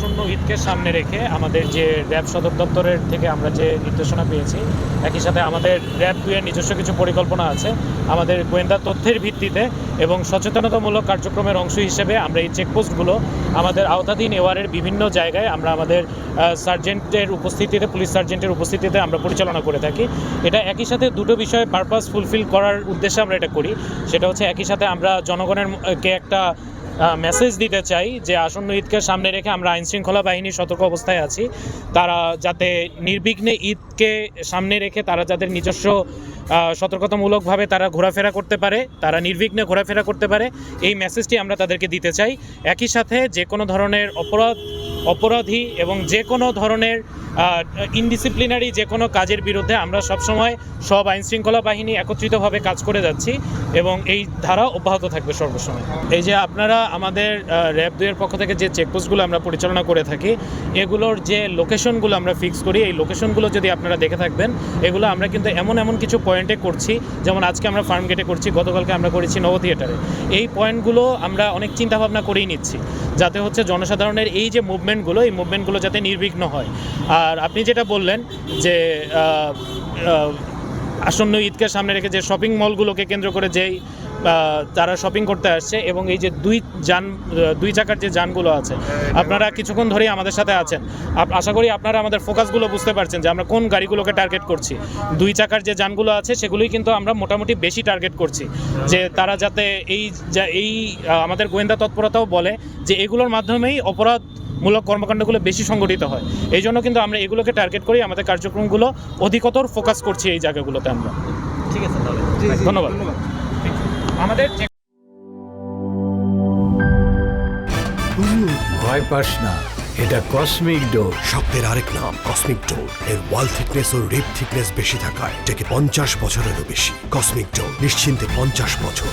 আসন্ন ঈদকে সামনে রেখে আমাদের যে র্যাব সদর দপ্তরের থেকে আমরা যে নির্দেশনা পেয়েছি, একই সাথে আমাদের র্যাব 2 এর নিজস্ব কিছু পরিকল্পনা আছে। আমাদের গোয়েন্দা তথ্যের ভিত্তিতে এবং সচেতনতামূলক কার্যক্রমের অংশ হিসেবে আমরা এই চেকপোস্টগুলো আমাদের আওতাধীন এওয়ারের বিভিন্ন জায়গায় আমরা আমাদের সার্জেন্টের উপস্থিতিতে, পুলিশ সার্জেন্টের উপস্থিতিতে আমরা পরিচালনা করে থাকি। এটা একই সাথে দুটো বিষয়ে পারপাস ফুলফিল করার উদ্দেশ্যে আমরা এটা করি। সেটা হচ্ছে একই সাথে আমরা জনগণেরকে একটা মেসেজ দিতে চাই যে আসন্ন ঈদকে সামনে রেখে আমরা আইনশৃঙ্খলা বাহিনীর সতর্ক অবস্থায় আছি। তারা যাতে নির্বিঘ্নে ঈদকে সামনে রেখে তারা যাদের নিজস্ব সতর্কতামূলকভাবে তারা ঘোরাফেরা করতে পারে, তারা নির্বিঘ্নে ঘোরাফেরা করতে পারে, এই মেসেজটি আমরা তাদেরকে দিতে চাই। একই সাথে যে কোনো ধরনের অপরাধী এবং যে কোনো ধরনের ইনডিসিপ্লিনারি যে কোনো কাজের বিরুদ্ধে আমরা সবসময় সব আইনশৃঙ্খলা বাহিনী একত্রিতভাবে কাজ করে যাচ্ছি এবং এই ধারা অব্যাহত থাকবে সর্বসময়। এই যে আপনারা আমাদের র্যাব 2 এর পক্ষ থেকে যে চেকপোস্টগুলো আমরা পরিচালনা করে থাকি, এগুলোর যে লোকেশনগুলো আমরা ফিক্স করি, এই লোকেশনগুলো যদি আপনারা দেখে থাকবেন, এগুলো আমরা কিন্তু এমন কিছু পয়েন্টে করছি, যেমন আজকে আমরা ফার্ম গেটে করছি, গতকালকে আমরা করেছি নব থিয়েটারে। এই পয়েন্টগুলো আমরা অনেক চিন্তাভাবনা করেই নিচ্ছি যাতে হচ্ছে জনসাধারণের এই যে মুভমেন্টগুলো যাতে নির্বিঘ্ন হয়। আর আপনি যেটা বললেন যে আসন্ন ঈদকে সামনে রেখে যে শপিং মলগুলোকে কেন্দ্র করে যেই তারা শপিং করতে আসছে এবং এই যে দুই চাকার যে যানগুলো আছে, আপনারা কিছুক্ষণ ধরেই আমাদের সাথে আছেন, আশা করি আপনারা আমাদের ফোকাসগুলো বুঝতে পারছেন যে আমরা কোন গাড়িগুলোকে টার্গেট করছি। 2 চাকার যে যানগুলো আছে সেগুলোই কিন্তু আমরা মোটামুটি বেশি টার্গেট করছি, যে তারা যাতে এই আমাদের গোয়েন্দা তৎপরতাও বলে যে এগুলোর মাধ্যমেই অপরাধমূলক কর্মকাণ্ডগুলো বেশি সংগঠিত হয়। এই জন্য কিন্তু আমরা এগুলোকে টার্গেট করি, আমাদের কার্যক্রমগুলো অধিকতর ফোকাস করছি এই জায়গাগুলোতে আমরা। ঠিক আছে, তাহলে ধন্যবাদ। আমাদের ভয় পাস না, এটা কসমিক ডোর। শব্দের আরেক নাম কসমিক ডোর। এর ওয়াল থিকনেস ও রিপ থিকনেস বেশি থাকায় এটাকে 50 বছরেরও বেশি। কসমিক ডোর, নিশ্চিন্তে 50 বছর।